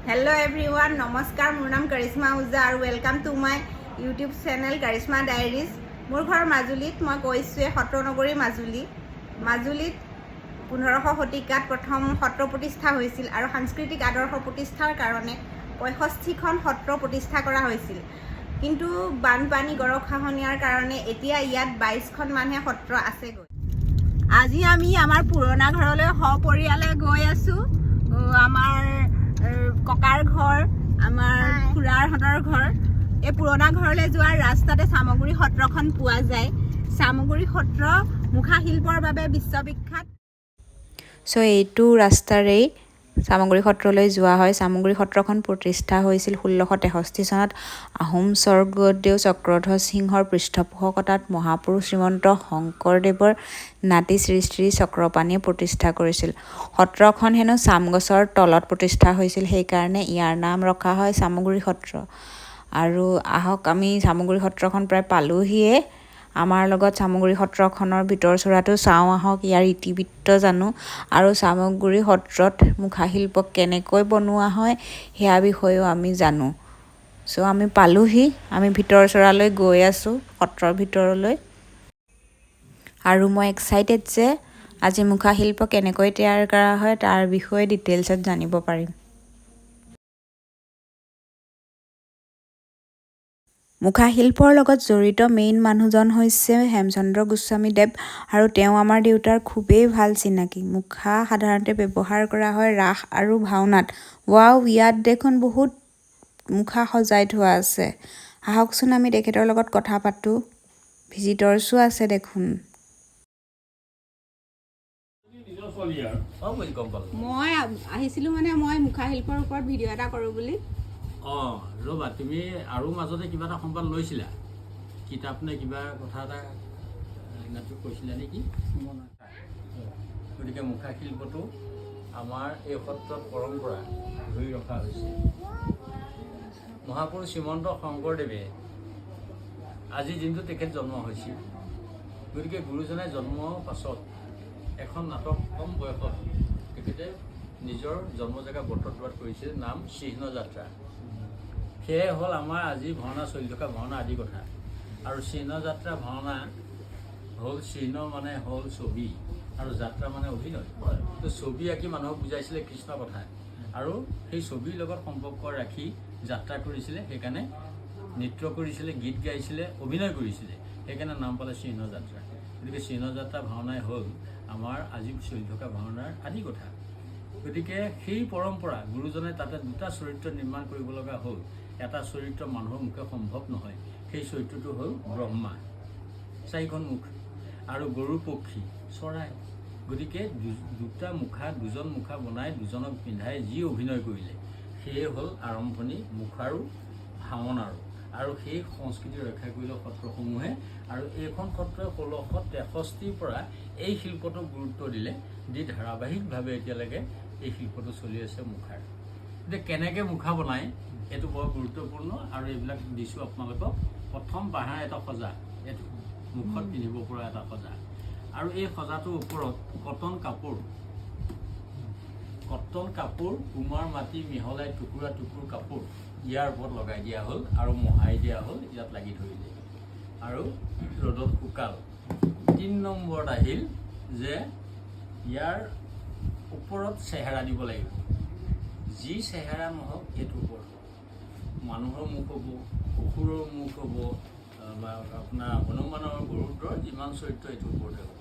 Hello everyone, নমস্কাৰ মোৰ নাম কৰিশ্মা উজা আৰু welcome to my YouTube channel Karishma diaries. মোৰ ঘৰ মাজুলীত, মই কৈছোৱে সত্ৰনগৰী মাজুলীত 1500 শতিকাত প্ৰথম সত্ৰ প্ৰতিষ্ঠা হৈছিল আৰু সাংস্কৃতিক আদৰ্শ প্ৰতিষ্ঠাৰ কাৰণে 65খন সত্ৰ প্ৰতিষ্ঠা কৰা হৈছিল। কিন্তু বানপানী গৰখহনীয়াৰ কাৰণে এতিয়া ইয়াত 22খন মানহে সত্ৰ আছেগৈ। আজি আমি আমাৰ পুৰণা ঘৰলৈ সপৰিয়ালে গৈ আছো। আমাৰ ককাৰ ঘৰ, আমাৰ খুৰাৰহঁতৰ ঘৰ। এই পুৰণা ঘৰলৈ যোৱাৰ ৰাস্তাতে সামগুৰি সত্ৰখন পোৱা যায়। সামগুৰি সত্ৰ মুখা শিল্পৰ বাবে বিশ্ববিখ্যাত। এইটো ৰাস্তাৰেই সামগুৰি সত্ৰলৈ যোৱা হয়। সামগুৰি সত্ৰখন প্ৰতিষ্ঠা হৈছিল 1663 চনত আহোম স্বৰ্গদেউ চক্ৰধ্বজ সিংহৰ পৃষ্ঠপোষকতাত মহাপুৰুষ শ্ৰীমন্ত শংকৰদেৱৰ নাতি শ্ৰী শ্ৰী চক্ৰপাণীয়ে প্ৰতিষ্ঠা কৰিছিল। সত্ৰখন হেনো চামগছৰ তলত প্ৰতিষ্ঠা হৈছিল, সেইকাৰণে ইয়াৰ নাম ৰখা হয় সামগুৰি সত্ৰ। আৰু আহক আমি সামগুৰি সত্ৰখন প্ৰায় পালোহিয়ে। আমাৰ লগত সামগুৰি সত্ৰখনৰ ভিতৰ চৰাটো চাওঁ আহক, ইয়াৰ ইতিবৃত্ত জানো আৰু সামগুৰি সত্ৰত মুখাশিল্প কেনেকৈ বনোৱা হয় সেয়া বিষয়েও আমি জানো। আমি পালোহি, আমি ভিতৰ চৰালৈ গৈ আছোঁ সত্ৰৰ ভিতৰলৈ। আৰু মই এক্সাইটেড যে আজি মুখাশিল্প কেনেকৈ তৈয়াৰ কৰা হয় তাৰ বিষয়ে ডিটেইলছত জানিব পাৰিম। মুখাশিল্পৰ লগত জড়িত মেইন মানুহজন হৈছে হেমচন্দ্ৰ গোস্বামী দেৱ আৰু তেওঁ আমাৰ দেউতাৰ খুবেই ভাল চিনাকি। মুখা সাধাৰণতে ব্যৱহাৰ কৰা হয় ৰাস আৰু ভাওনাত। ৱাও, ইয়াত দেখোন বহুত মুখা সজাই থোৱা আছে। আহকচোন আমি তেখেতৰ লগত কথা পাতোঁ। ভিজিটৰ্ছো আছে দেখোন। মই আহিছিলোঁ মই মুখাশিল্পৰ ওপৰত ভিডিঅ' এটা কৰোঁ বুলি। ৰ'বা, তুমি আৰু মাজতে কিবা এটা সম্বাদ লৈছিলা, কিতাপ নে কিবা কথা এটা কৈছিলা নেকি? গতিকে মুখাশিল্পটো আমাৰ এই সত্ৰত পৰম্পৰা ধৰি ৰখা হৈছে। মহাপুৰুষ শ্ৰীমন্ত শংকৰদেৱে আজি দিনটো তেখেত জন্ম হৈছিল। গতিকে গুৰুজনাই জন্মৰ পাছত এখন নাটক কম বয়সত তেখেতে নিজৰ জন্ম জেগা বটদ্ৰৱাত কৰিছিল, নাম চিহ্ন যাত্ৰা। সেয়াই হ'ল আমাৰ আজি ভাওনা চলি থকা ভাওনা আদি কথা। আৰু চিহ্ন যাত্ৰা ভাওনা হ'ল, চিহ্ন মানে হ'ল ছবি আৰু যাত্ৰা মানে অভিনয়। তো ছবি আঁকি মানুহক বুজাইছিলে কৃষ্ণ কথা আৰু সেই ছবিৰ লগত সম্পৰ্ক ৰাখি যাত্ৰা কৰিছিলে। সেইকাৰণে নৃত্য কৰিছিলে, গীত গাইছিলে, অভিনয় কৰিছিলে, সেইকাৰণে নাম পালে চিহ্ন যাত্ৰা। গতিকে চিহ্ন যাত্ৰা ভাওনাই হ'ল আমাৰ আজি চলি থকা ভাওনাৰ আদি কথা। গতিকে সেই পৰম্পৰা গুৰুজনে তাতে দুটা চৰিত্ৰ নিৰ্মাণ কৰিব লগা হ'ল। এটা চৰিত্ৰ মানুহৰ মুখে সম্ভৱ নহয়, সেই চৰিত্ৰটো হ'ল ব্ৰহ্মা, 4খন মুখ, আৰু গৰু পক্ষী চৰাই। গতিকে দুজন মুখা বনাই দুজনক পিন্ধাই যি অভিনয় কৰিলে সেয়ে হ'ল আৰম্ভণি মুখাৰো ভাওনাৰো। আৰু সেই সংস্কৃতি ৰক্ষা কৰিলে সত্ৰসমূহে। আৰু এইখন সত্ৰই 1663 পৰা এই শিল্পটোক গুৰুত্ব দিলে, দি ধাৰাবাহিকভাৱে এতিয়ালৈকে এই শিল্পটো চলি আছে মুখাৰ। এতিয়া কেনেকৈ মুখা বনায় এইটো বৰ গুৰুত্বপূৰ্ণ, আৰু এইবিলাক দিছোঁ আপোনালোকক। প্ৰথম বাঁহৰ এটা সজা, এইটো মুখত পিন্ধিব পৰা এটা সজা, আৰু এই সজাটোৰ ওপৰত কটন কাপোৰ কুমাৰ মাটি মিহলাই টুকুৰা কাপোৰ ইয়াৰ ওপৰত লগাই দিয়া হ'ল আৰু মোহাৰি দিয়া হ'ল, ইয়াত লাগি ধৰিলে আৰু ৰ'দত শুকাল। 3 নম্বৰত আহিল যে ইয়াৰ ওপৰত চেহেৰা দিব লাগিব। যি চেহেৰা নহওক এইটোৰ ওপৰত মানুহৰ মুখ হ'ব, অসুৰৰ মুখ হ'ব, বা আপোনাৰ হনুমানৰ গৰুদ্ৰৰ যিমান চৰিত্ৰ এইটোৰ ওপৰতে হ'ব।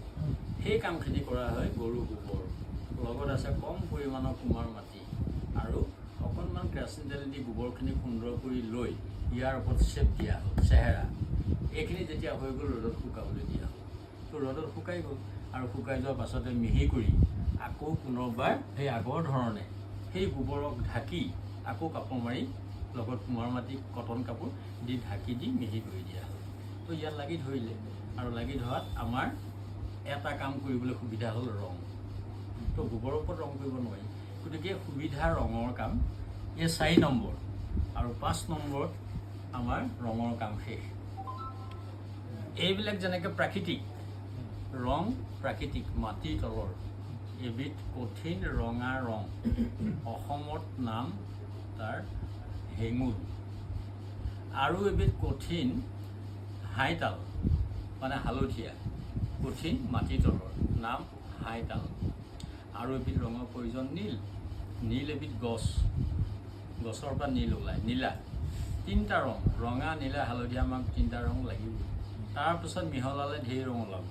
সেই কামখিনি কৰা হয় গৰু গোবৰ, লগত আছে কম পৰিমাণৰ কুমাৰ মাটি আৰু অকণমান কেৰাচিন তেল দি গোবৰখিনি সুন্দৰ কৰি লৈ ইয়াৰ ওপৰত চেপ দিয়া হ'ল চেহেৰা। এইখিনি যেতিয়া হৈ গ'ল ৰ'দত শুকাবলৈ দিয়া হ'ল। তো ৰ'দত শুকাই গ'ল, আৰু শুকাই যোৱাৰ পাছতে মিহি কৰি আকৌ পুনৰবাৰ সেই আগৰ ধৰণে সেই গোবৰক ঢাকি আকৌ কাপোৰ মাৰি লগত কুমাৰ মাটি কটন কাপোৰ দি ঢাকি দি মিহি কৰি দিয়া হ'ল। তো ইয়াত লাগি ধৰিলে, আৰু লাগি ধৰাত আমাৰ এটা কাম কৰিবলৈ সুবিধা হ'ল ৰং। তো গোবৰৰ ওপৰত ৰং কৰিব নোৱাৰি, গতিকে সুবিধা ৰঙৰ কাম। এই 4 নম্বৰ আৰু 5 নম্বৰত আমাৰ ৰঙৰ কাম শেষ। এইবিলাক যেনেকৈ প্ৰাকৃতিক ৰং, প্ৰাকৃতিক মাটিৰ তলৰ এবিধ কঠিন ৰঙা ৰং। অসমত নাম তাৰ হেঙুল আৰু এবিধ কঠিন হাইতাল মানে হালধীয়া কঠিন মাটি তলৰ নাম হাইতাল আৰু এবিধ ৰঙৰ প্ৰয়োজন নীল এবিধ গছৰ পৰা নীল ওলায় নীলা 3টা ৰং ৰঙা নীলা হালধীয়া আমাক 3টা ৰং লাগিব তাৰপিছত মিহলালে ঢেৰ ৰং ওলাব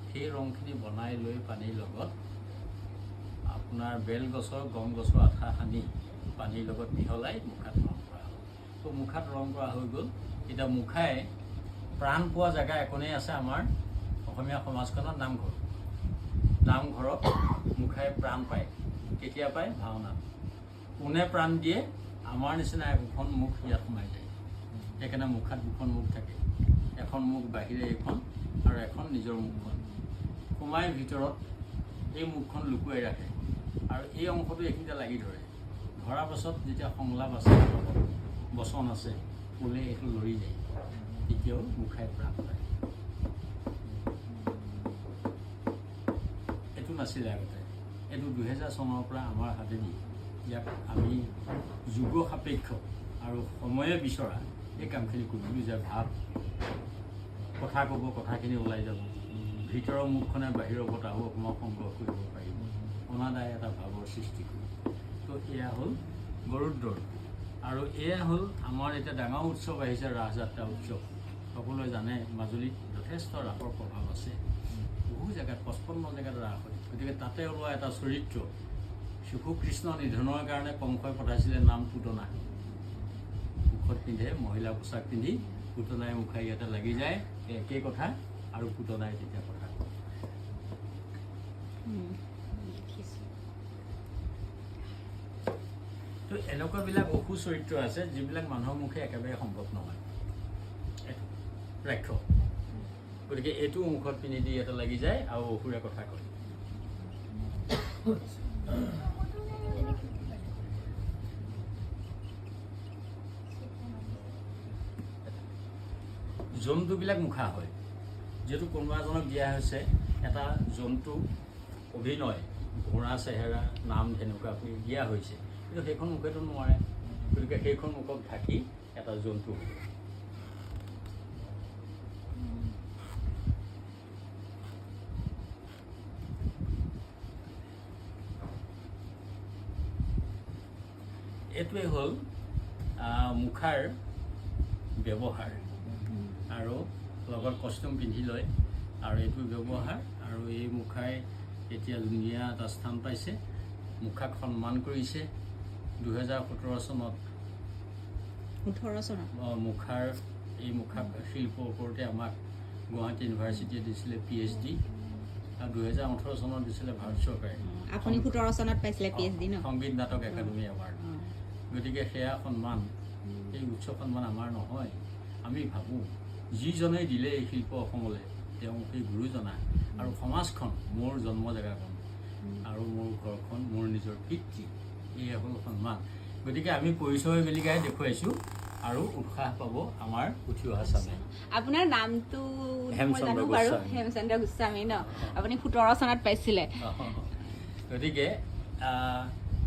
সেই ৰংখিনি বনাই লৈ পানীৰ লগত আপোনাৰ বেল গছৰ গম গছৰ আঠা সানি পানীৰ লগত মিহলাই মুখাত ৰং কৰা হ'ল তো মুখাত ৰং কৰা হৈ গ'ল এতিয়া মুখাই প্ৰাণ পোৱা জেগা একোনেই আছে আমাৰ অসমীয়া সমাজখনত নামঘৰত মুখাই প্ৰাণ পায় কেতিয়া পায় ভাওনা কোনে প্ৰাণ দিয়ে আমাৰ নিচিনা এখন মুখ ইয়াত সোমাই যায় সেইকাৰণে মুখাত দুখন মুখ থাকে এখন মুখ বাহিৰে এখন আৰু এখন নিজৰ মুখখন সোমাই ভিতৰত এই মুখখন লুকুৱাই ৰাখে আৰু এই অংশটো এইখিনিতে লাগি ধৰে ধৰাৰ পাছত যেতিয়া সংলাপ আছে বচন আছে ক'লে এইটো লৰি যায় তেতিয়াও মুখাই প্ৰাণ পায় এইটো নাছিলে আগতে এইটো 2000 চনৰ পৰা আমাৰ হাতেদি ইয়াক আমি যুগ সাপেক্ষ আৰু সময়ে বিচৰা এই কামখিনি কৰিলোঁ যে ভাৱ কথা ক'ব কথাখিনি ওলাই যাব ভিতৰৰ মুখখনে বাহিৰৰ বতাহো অকণমান সংগ্ৰহ কৰিব পাৰিব অনাদায় এটা ভাৱৰ সৃষ্টি কৰিব তো এয়া হ'ল গৰুদ্ৰৰ আৰু এয়া হ'ল আমাৰ এতিয়া ডাঙৰ উৎসৱ আহিছে ৰাস যাত্ৰা উৎসৱ সকলোৱে জানে মাজুলীত যথেষ্ট ৰাসৰ প্ৰভাৱ আছে বহু জেগাত 55 জেগাত ৰাস হয় গতিকে তাতে ওলোৱা এটা চৰিত্ৰ শিশু কৃষ্ণ নিধনৰ কাৰণে কংসই পঠাইছিলে নাম পুতনা মুখত পিন্ধে মহিলা পোছাক পিন্ধি পুতনাই মুখাই ইয়াতে লাগি যায় একেই কথা আৰু পুতনাই তেতিয়া কথা কয় তো এনেকুৱাবিলাক অসু চৰিত্ৰ আছে যিবিলাক মানুহৰ মুখে একেবাৰে সম্ভৱ নহয় ৰাক্ষ গতিকে এইটো মুখত পিন্ধি দি ইয়াতে লাগি যায় আৰু অসুৰে কথা কয় জন্তুবিলাক মুখা হয় যিহেতু কোনোবা এজনক দিয়া হৈছে এটা জন্তু অভিনয় ঘোঁৰা চেহেৰা নাম তেনেকুৱা আপুনি দিয়া হৈছে কিন্তু সেইখন মুখেতো নোৱাৰে গতিকে সেইখন মুখক ঢাকি এটা জন্তু এইটোৱে হ'ল মুখাৰ ব্যৱহাৰ আৰু লগত কষ্টিউম পিন্ধি লয় আৰু এইটো ব্যৱহাৰ আৰু এই মুখাই এতিয়া ধুনীয়া এটা স্থান পাইছে মুখাক সন্মান কৰিছে 2017 চনত মুখাৰ এই মুখা শিল্পৰ ওপৰতে আমাক গুৱাহাটী ইউনিভাৰ্চিটিয়ে দিছিলে PhD আৰু 2018 চনত দিছিলে ভাৰত চৰকাৰে আপুনি 17 চনত পাইছিলে PhD ন সংগীত নাটক একাডেমি এৱাৰ্ড গতিকে সেয়া সন্মান এই উচ্চ সন্মান আমাৰ নহয় আমি ভাবোঁ যিজনেই দিলে এই শিল্প অসমলৈ তেওঁ সেই গুৰুজনা আৰু সমাজখন মোৰ জন্ম জেগাখন আৰু মোৰ ঘৰখন মোৰ নিজৰ পিতৃ এয়া হ'ল সন্মান গতিকে আমি পৰিচয় বেলিকাই দেখুৱাইছোঁ আৰু উৎসাহ পাব আমাৰ উঠি অহা চামে আপোনাৰ নামটো হেমচন্দ্ৰ গোস্বামী ন আপুনি 17 চনত পাইছিলে গতিকে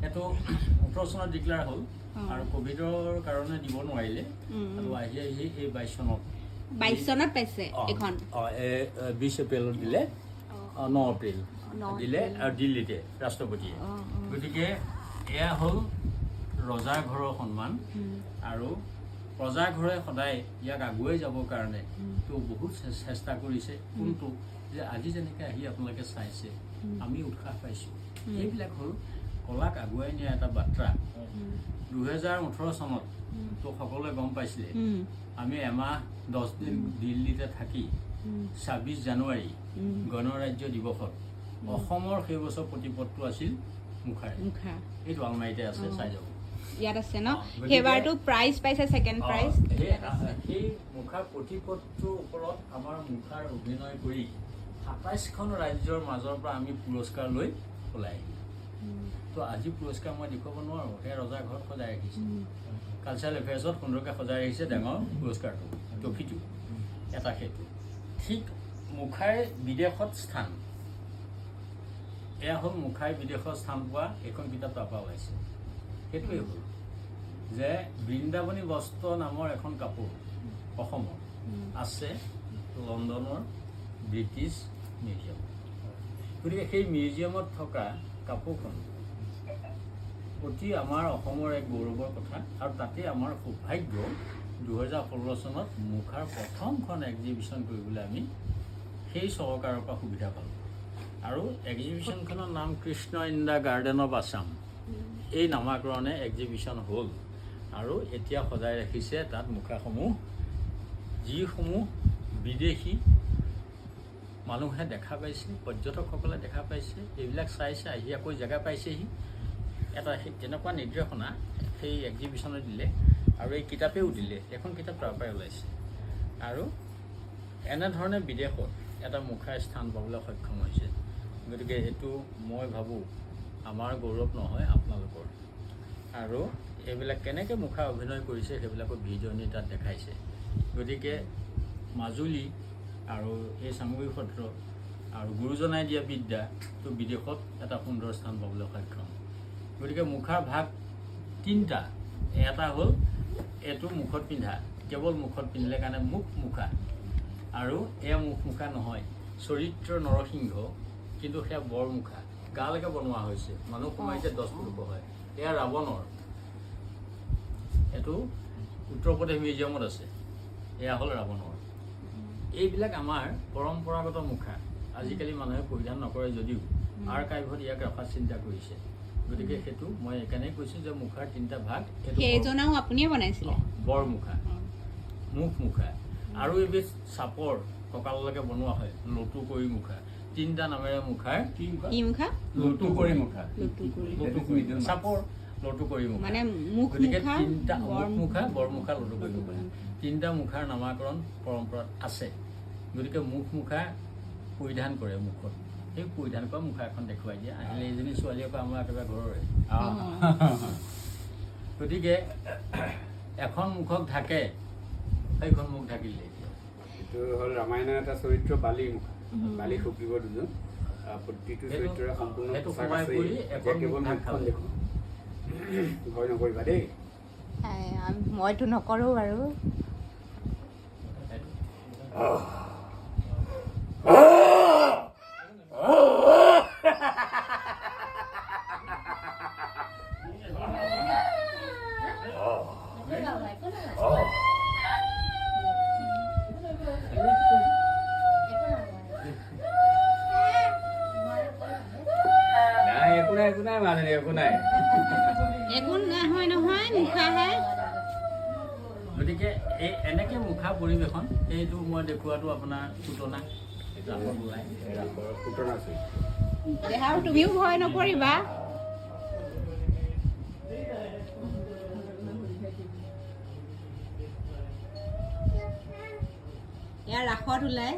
এইটো 18 চনত ডিক্লেয়াৰ হ'ল আৰু কোভিডৰ কাৰণে দিব নোৱাৰিলে আৰু আহি এই 22 চনত পাইছে এখন 20 এপ্ৰিলত দিলে 9 এপ্ৰিল দিলে আৰু দিল্লীতে ৰাষ্ট্ৰপতিয়ে গতিকে এয়া হ'ল ৰজাৰ ঘৰৰ সন্মান আৰু প্ৰজাৰ ঘৰে সদায় ইয়াক আগুৱাই যাবৰ কাৰণে তেওঁ বহুত চেষ্টা কৰিছে কিন্তু যে আজি যেনেকৈ আহি আপোনালোকে চাইছে আমি উৎসাহ পাইছোঁ এইবিলাক হ'ল কলাক আগুৱাই নিয়া এটা বাৰ্তা 2018 চনত তো সকলোৱে গম পাইছিলে আমি এমাহ 10 দিন দিল্লীতে থাকি 26 জানুৱাৰী গণৰাজ্য দিৱসত অসমৰ সেই বছৰ প্ৰতিপদটো আছিল মুখাৰ এইটো আলমাৰীতে আছে চাই যাব ইয়াত আছে ন সেইবাৰটো প্ৰাইজ পাইছে সেকেন্ড প্ৰাইজ সেই মুখাৰ প্ৰতিপদটোৰ ওপৰত আমাৰ মুখাৰ অভিনয় কৰি 27খন ৰাজ্যৰ মাজৰ পৰা আমি পুৰস্কাৰ লৈ ওলাই আহিলোঁ তো আজি পুৰস্কাৰ মই দেখুৱাব নোৱাৰোঁ সেই ৰজাৰ ঘৰত সজাই ৰাখিছে কালচাৰেল এফেয়াৰ্ছত সুন্দৰকৈ সজাই ৰাখিছে ডাঙৰ পুৰস্কাৰটো ট্ৰফিটো এটা সেইটো ঠিক মুখাই বিদেশত স্থান এয়া হ'ল মুখাই বিদেশত স্থান পোৱা এখন কিতাপ তাৰপৰা ওলাইছে সেইটোৱে হ'ল যে বৃন্দাবনী বস্ত্ৰ নামৰ এখন কাপোৰ অসমৰ আছে লণ্ডনৰ ব্ৰিটিছ মিউজিয়াম। গতিকে সেই মিউজিয়ামত থকা কাপোৰখন অতি আমাৰ অসমৰ এক গৌৰৱৰ কথা। আৰু তাতে আমাৰ সৌভাগ্য 2016 চনত মুখাৰ প্ৰথমখন এক্সিবিশ্যন কৰিবলৈ আমি সেই চৰকাৰৰ পৰা সুবিধা পালোঁ। আৰু এক্সিবিশ্যনখনৰ নাম Krishna in the garden of Assam. এই নামাকৰণে এক্সিবিশ্যন হ'ল আৰু এতিয়া সজাই ৰাখিছে তাত মুখাসমূহ, যিসমূহ বিদেশী মানুহে দেখা পাইছে, পৰ্যটকসকলে দেখা পাইছে, এইবিলাক চাইছে, আহি আকৌ জেগা পাইছেহি। এটা তেনেকুৱা নিৰ্দেশনা সেই এক্সিবিশ্যনত দিলে আৰু এই কিতাপেও দিলে। এখন কিতাপ তাৰ পৰাই ওলাইছে। আৰু এনেধৰণে বিদেশত এটা মুখাৰ স্থান পাবলৈ সক্ষম হৈছে। গতিকে এইটো মই ভাবোঁ আমাৰ গৌৰৱ নহয়, আপোনালোকৰ। আৰু এইবিলাক কেনেকৈ মুখা অভিনয় কৰিছে সেইবিলাকৰ ভিডিঅ' নি তাত দেখাইছে। গতিকে মাজুলী আৰু এই চামগুৰি সত্ৰ আৰু গুৰুজনাই দিয়া বিদ্যাটো বিদেশত এটা সুন্দৰ স্থান পাবলৈ সক্ষম। গতিকে মুখাৰ ভাগ 3টা। এটা হ'ল এইটো মুখত পিন্ধা, কেৱল মুখত পিন্ধিলে কাৰণে মুখা। আৰু এয়া মুখা নহয়, চৰিত্ৰ নৰসিংহ, কিন্তু সেয়া বৰ মুখা, গালৈকে বনোৱা হৈছে। মানুহ সোমাইছে 10 ফুট হয়। এয়া ৰাৱণৰ, এইটো উত্তৰ প্ৰদেশ মিউজিয়ামত আছে। এয়া হ'ল ৰাৱণৰ। এইবিলাক আমাৰ পৰম্পৰাগত মুখা। আজিকালি মানুহে পৰিধান নকৰে যদিও আৰ্কাইভত ইয়াক ৰখাৰ চিন্তা কৰিছে। গতিকে সেইটো মই এইকাৰণেই কৈছোঁ যে মুখাৰ 3টা ভাগ। সেইজনাও আপুনিয়ে বনাইছিলে? বৰ মুখা, মুখা। আৰু এবিধ চাপৰ কঁকাললৈকে বনোৱা হয়, লটুকৰি মুখা। 3টা নামেৰে মুখাৰ লটুকৰি মুখা, চাপৰ লটুকৰি মুখা। মানে গতিকে 3টা মুখা, বৰ মুখা, লটুকৰি মুখা, 3টা মুখাৰ নামাকৰণ পৰম্পৰাত আছে। গতিকে মুখা পৰিধান কৰে মুখত। সেই পৰিধান কৰা মুখা এখন দেখুৱাই দিয়ে। আহিলে এইজনী ছোৱালী আকৌ আমাৰ একেবাৰে ঘৰৰে। গতিকে এখন মুখক ঢাকে, সেইখন মুখ ঢাকিলে। এইটো হ'ল ৰামায়ণৰ এটা চৰিত্ৰ বালি মুখা। বালি শুকিব দুজন, প্ৰতিটো চৰিত্ৰৰে সম্পূৰ্ণ পোচাক আছে। এতিয়া কেৱল মুখখন দেখোঁ, ভয় নকৰিবা দেই। মইতো নকৰোঁ বাৰু। একো নাই মাজনী, একো নাই, একো নহয় নহয়, মুখাহে। গতিকে এই এনেকৈ মুখা পৰিৱেশন, এইটো মই দেখুৱাটো আপোনাৰ পুতনা, এইটো আগত ওলাই পুতনা আছে। আৰু তুমিও ভয় নকৰিবা। ইয়াৰ ৰাসত ওলাই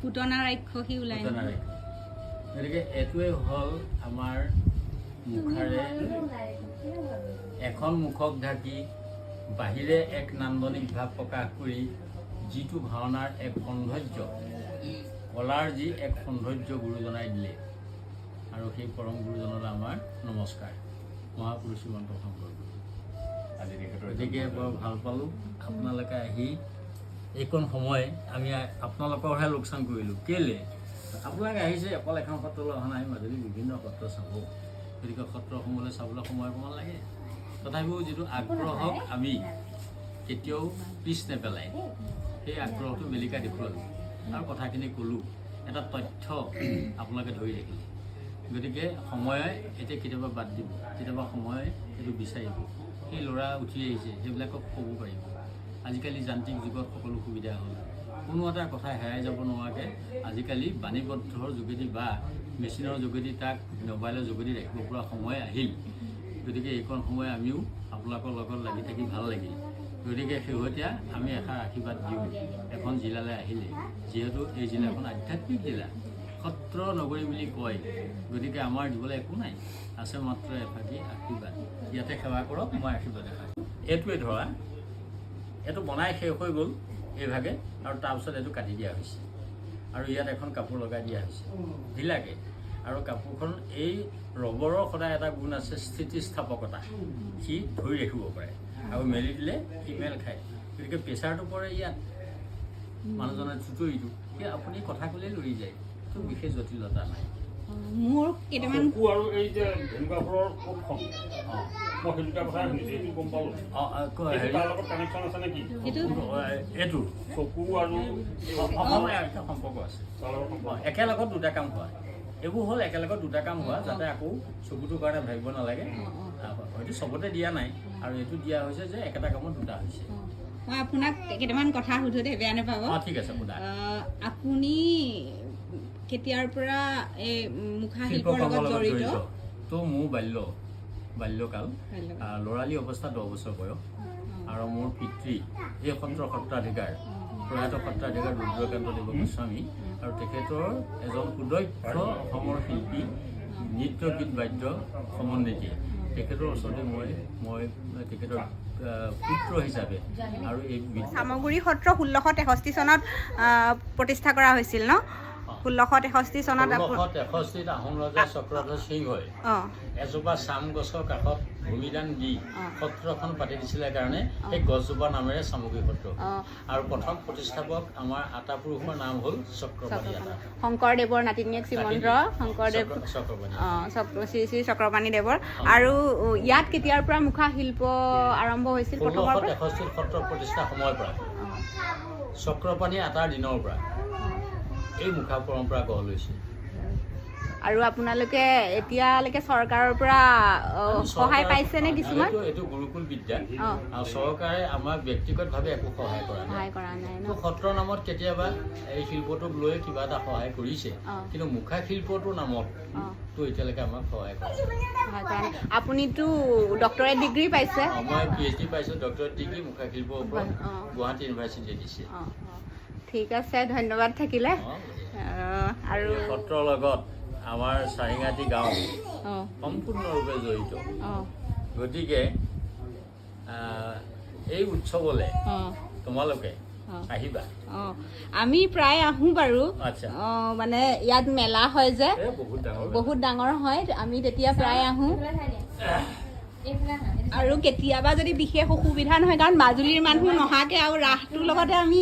পুতনা ৰাক্ষসী ওলাই। গতিকে এইটোৱেই হ'ল আমাৰ মুখাৰে এখন মুখক ঢাকি বাহিৰে এক নান্দনিক ভাৱ প্ৰকাশ কৰি যিটো ভাওনাৰ এক সৌন্দৰ্য, কলাৰ যি এক সৌন্দৰ্য গুৰুজনাই দিলে। আৰু সেই পৰম গুৰুজনলৈ আমাৰ নমস্কাৰ। মহাপুৰুষ শ্ৰীমন্ত শংকৰ গুৰু। গতিকে বৰ ভাল পালোঁ আপোনালোকে আহি। এইকণ সময় আমি আপোনালোকৰহে লোকচান কৰিলোঁ। কেলৈ আপোনালোকে আহিছে, অকল এখন সত্ৰলৈ অহা নাই, মাজুলী বিভিন্ন সত্ৰ চাব। গতিকে সত্ৰসমূহলৈ চাবলৈ সময় অকণমান লাগে। তথাপিও যিটো আগ্ৰহক আমি কেতিয়াও পিছ নেপেলাই, সেই আগ্ৰহটো বেলিকা দেখুৱালোঁ আৰু কথাখিনি ক'লোঁ। এটা তথ্য আপোনালোকে ধৰি ৰাখিলে। গতিকে সময়ে এতিয়া কেতিয়াবা বাদ দিব, কেতিয়াবা সময়ে এইটো বিচাৰিব। সেই ল'ৰা উঠি আহিছে, সেইবিলাকক ক'ব পাৰিব। আজিকালি যান্ত্ৰিক যুগত সকলো সুবিধা হ'ল। কোনো এটা কথা হেৰাই যাব নোৱাৰাকৈ আজিকালি বাণীবদ্ধৰ যোগেদি বা মেচিনৰ যোগেদি তাক মোবাইলৰ যোগেদি ৰাখিব পৰা সময় আহিল। গতিকে এইকণ সময় আমিও আপোনালোকৰ লগত লাগি থাকি ভাল লাগিল। গতিকে শেহতীয়া আমি এষাৰ আশীৰ্বাদ দিওঁ এখন জিলালৈ আহিলে, যিহেতু এই জিলাখন আধ্যাত্মিক জিলা, সত্ৰ নগৰী বুলি কয়। গতিকে আমাৰ দিবলৈ একো নাই, আছে মাত্ৰ এফাকি আশীৰ্বাদ। ইয়াতে সেৱা কৰক, মই আশীৰ্বাদ দেখাম। এইটোৱে ধৰা, এইটো বনাই শেষ হৈ গ'ল এইভাগে, আৰু তাৰপিছত এইটো কাটি দিয়া হৈছে। আৰু ইয়াত এখন কাপোৰ লগাই দিয়া হৈছে ঢিলাকৈ আৰু কাপোৰখন এই ৰবৰৰ সদায় এটা গুণ আছে স্থিতিস্থাপকতা সি ধৰি ৰাখিব পাৰে আৰু মেলি দিলে সি মেল খায় গতিকে প্ৰেছাৰটো পৰে ইয়াত মানুহজনৰ চুচৰিটো সেই আপুনি কথা ক'লেই লৰি যায় তো বিশেষ জটিলতা নাই মোৰ কেইটামান আৰু এই যে ভেনুকাপুৰৰ কোটখন মই সেই দুটা কথা শুনিছোঁ এইটো গম পালোঁ তাৰ লগত কানেকশ্যন আছে নেকি এইটো চকু আৰু এটা সম্পৰ্ক আছে তাৰ লগত সম্পৰ্ক একেলগত দুটা কাম হোৱা এইবোৰ হ'ল একেলগত দুটা কাম হোৱা যাতে আকৌ চকুটোৰ কাৰণে ভাবিব নালাগে হয়তো চবতে দিয়া নাই আৰু এইটো দিয়া হৈছে যে একেটা কামত দুটা হৈছে মই আপোনাক কেইটামান কথা সুধো দেই বেয়া নাপাব ঠিক আছে সোধা আপুনি কেতিয়াৰ পৰা এই মুখা শিল্পৰ লগত জড়িত তো মোৰ বাল্যকাল ল'ৰালি অৱস্থা 10 বছৰ বয়স আৰু মোৰ পিতৃ এই সত্ৰাধিকাৰ প্ৰয়াত সত্ৰাধিকাৰ ৰুদ্ৰকান্ত দেৱ গোস্বামী আৰু তেখেতৰ এজন সুদক্ষ অসমৰ শিল্পী নৃত্য গীত বাদ্য সমন্বিতী তেখেতৰ ওচৰতে মই তেখেতৰ পুত্ৰ হিচাপে আৰু এই সামগুৰি সত্ৰ 1663 চনত প্ৰতিষ্ঠা কৰা হৈছিল ন 1663 চনত 1663 আহোম ৰজা চক্ৰধ্বজ সিংহই এজোপা চাম গছৰ কাষত ভূমিদান দি সত্ৰখন পাতি দিছিলে কাৰণে সেই গছজোপাৰ নামেৰে সামগুৰি সত্ৰ আৰু প্ৰথম প্ৰতিষ্ঠাপক আমাৰ আটাপুৰুষৰ নাম হ'ল চক্ৰপাণি আটা শংকৰদেৱৰ নাতিনীয়েক শ্ৰীমন্ত শংকৰদেৱ শ্ৰী শ্ৰী চক্ৰপাণি দেৱৰ আৰু ইয়াত কেতিয়াৰ পৰা মুখা শিল্প আৰম্ভ হৈছিল 1663 সত্ৰ প্ৰতিষ্ঠা সময়ৰ পৰা চক্ৰপাণি আটাৰ দিনৰ পৰা এই মুখা পৰম্পৰা গঢ় লৈছে আৰু আপোনালোকে এতিয়ালৈকে চৰকাৰৰ পৰা সহায় পাইছে নে কিছুমান এইটো গুৰুকুল বিদ্যা আৰু চৰকাৰে আমাক ব্যক্তিগতভাৱে একো সহায় কৰা নাই সত্ৰৰ নামত কেতিয়াবা এই শিল্পটোক লৈ কিবা এটা সহায় কৰিছে কিন্তু মুখা শিল্পটোৰ নামত তো এতিয়ালৈকে আমাক সহায় কৰা আপুনিতো ডক্টৰেট ডিগ্ৰী পাইছে মই PhD পাইছোঁ ডক্টৰেট ডিগ্ৰী মুখা শিল্পৰ ওপৰত গুৱাহাটী ইউনিভাৰ্চিটিয়ে দিছে ঠিক আছে ধন্যবাদ থাকিলে আৰু সত্ৰৰ লগত আমাৰ চাৰিঙাটি গাঁও সম্পূৰ্ণৰূপে জড়িত গতিকে এই উৎসৱলৈ তোমালোকে আহিবা আমি প্ৰায় আহোঁ বাৰু মানে ইয়াত মেলা হয় যে বহুত ডাঙৰ হয় আমি তেতিয়া প্ৰায় আহোঁ আৰু কেতিয়াবা যদি বিশেষ অসুবিধা নহয় কাৰণ মাজুলীৰ মানুহ নহাকৈ আৰু ৰাসটোৰ লগতে আমি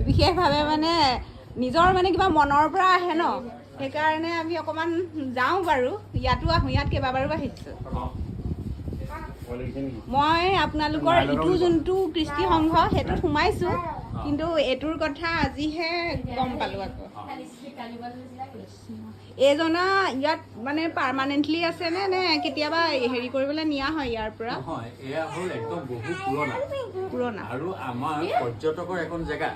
বিশেষভাৱে মানে নিজৰ মানে কিবা মনৰ পৰা আহে ন সেইকাৰণে আমি অকণমান যাওঁ বাৰু ইয়াতো আহোঁ ইয়াত কেইবাবাৰো আহিছোঁ মই আপোনালোকৰ ইটো যোনটো কৃষ্টি সংঘ সেইটোত সোমাইছোঁ কিন্তু এইটোৰ কথা আজিহে গম পালোঁ আকৌ এইজনা ইয়াত মানে পাৰ্মানেণ্টলি আছেনে নে কেতিয়াবা হেৰি কৰিবলৈ নিয়া হয় ইয়াৰ পৰা এয়া হ'ল একদম বহু পুৰণা আৰু আমাৰ পৰ্যটকৰ এখন জেগা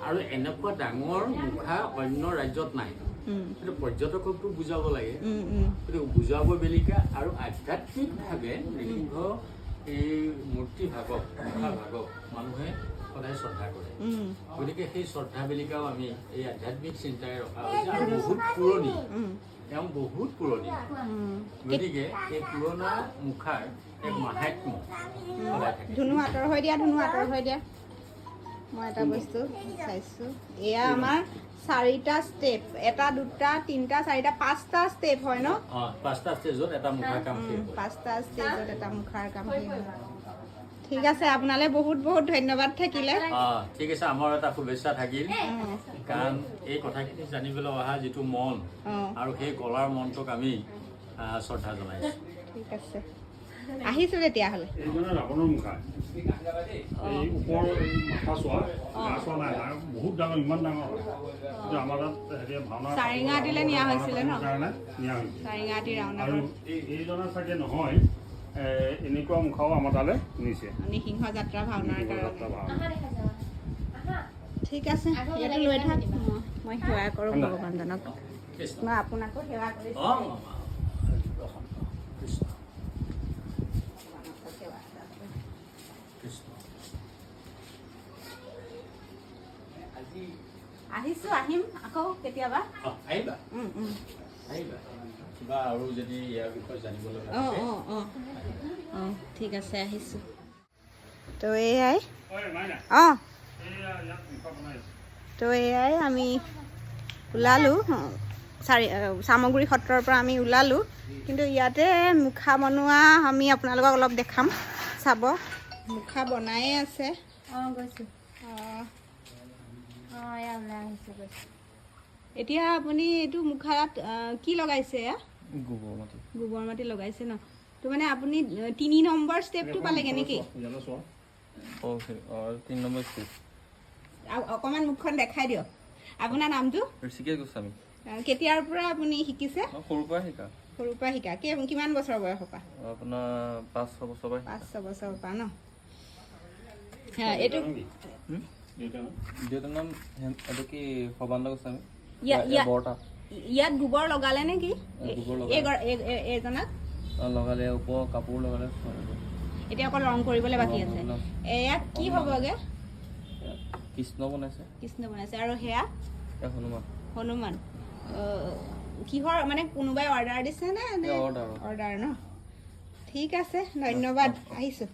আৰু এনেকুৱা ডাঙৰ মুখা অন্য ৰাজ্যত নাই কিন্তু পৰ্যটককতো বুজাব লাগে কিন্তু বুজাব বেলিকা আৰু আধ্যাত্মিকভাৱে নৃসিংহ এই মূৰ্তি ভাগক মুখা ভাগক মানুহে সদায় শ্ৰদ্ধা কৰে গতিকে সেই শ্ৰদ্ধা বেলিকাও আমি এই আধ্যাত্মিক চিন্তাৰে ৰখা হৈছে আৰু বহুত পুৰণি তেওঁ বহুত পুৰণি গতিকে এই পুৰণা মুখাৰ এক মাহাত্ম্য সদায় থাকে ধুনু আঁতৰ হৈ দিয়া মই এটা বস্তু চাইছোঁ এয়া আমাৰ 4টা ষ্টেপ 1 2 3 4 5টা ষ্টেপ হয় ন 5টা ষ্টেজত এটা মুখাৰ কাম 5টা ষ্টেজত এটা মুখাৰ কাম ঠিক আছে আপোনালৈ বহুত বহুত ধন্যবাদ থাকিলে ঠিক আছে আমাৰ এটা শুভেচ্ছা থাকিল কাৰণ এই কথাখিনি জানিবলৈ অহা যিটো মন আৰু সেই কলাৰ মনটোক আমি শ্ৰদ্ধা জনাইছোঁ ঠিক আছে আহিছোঁ তেতিয়াহ'লে ৰাৱণৰ মুখা এই ওপৰ মাথা চোৱা নাই বহুত ডাঙৰ ইমান ডাঙৰ হয় কিন্তু আমাৰ তাত হেৰি ভাওনা চাৰিঙাটিলৈ নিয়া হৈছিলে ন কাৰণে নিয়া হৈছিল চাৰিঙাটি ৰাওনা আৰু এইজনা চাগে নহয় এনেকুৱা মুখাও আমাৰ তালৈ নিছে নৃসিংহ যাত্ৰা ভাওনাৰ কাৰণে ঠিক আছে ইয়াতে লৈ থাক মই সেৱা কৰোঁ ভগৱানজনক মই আপোনাকো সেৱা কৰিছোঁ আহিম আকৌ কেতিয়াবা আহিবা কিবা আৰু যদি ইয়াৰ বিষয়ে জানিব লগা ঠিক আছে আহিছোঁ তো এয়াই আমি ওলালোঁ চামগুৰি সত্ৰৰ পৰা আমি ওলালোঁ, কিন্তু ইয়াতে মুখা বনোৱা আমি আপোনালোকক অলপ দেখাম, চাব। মুখা বনায়ে আছে। গৈছোঁ এতিয়া আপুনি এইটো মুখাত কি লগাইছে? গোবৰ মাটি লগাইছে ন? তো মানে আপুনি 3 নম্বৰ ষ্টেপটো পালেগে নেকি? 3 নম্বৰ ষ্টেপ। অকণমান মুখখন দেখাই দিয়ক। আপোনাৰ নামটো? ঋষিকেশ গোস্বামী। কেতিয়াৰ পৰা আপুনি শিকিছে? সৰুৰ পৰা শিকা। কিমান বছৰ বয়সৰ পৰা? আপোনাৰ 5-6 বছৰ পৰা। 5-6 বছৰৰ পৰা ন? এইটো দেউতাৰ নাম এইটো কি সৰ্বানন্দ গোস্বামী। ইয়াত গোবৰ লগালে নেকি? এইজনাত লগালে, ওপৰ কাপোৰ লগালে। এতিয়া অকল ৰং কৰিবলৈ বাকী আছে। এয়া কি হ'বগে? কৃষ্ণ বনাইছে। আৰু সেয়া হনুমান। কিহৰ মানে কোনোবাই অৰ্ডাৰ দিছে নে? অৰ্ডাৰ ন? ঠিক আছে, ধন্যবাদ, আহিছোঁ।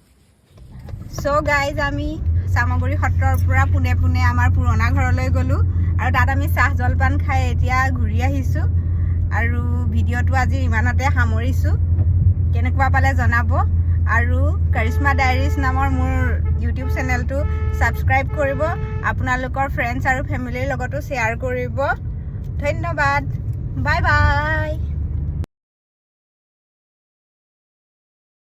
চ' গাইজ, আমি চামগুৰি সত্ৰৰ পৰা পোনে পোনে আমাৰ পুৰণা ঘৰলৈ গ'লোঁ আৰু তাত আমি চাহ জলপান খাই এতিয়া ঘূৰি আহিছোঁ। আৰু ভিডিঅ'টো আজি ইমানতে সামৰিছোঁ। কেনেকুৱা পালে জনাব, আৰু কাৰিশ্মা ডায়েৰিজ নামৰ মোৰ ইউটিউব চেনেলটো ছাবস্ক্ৰাইব কৰিব, আপোনালোকৰ ফ্ৰেণ্ডছ আৰু ফেমিলিৰ লগতো শ্বেয়াৰ কৰিব। ধন্যবাদ, বাই বাই।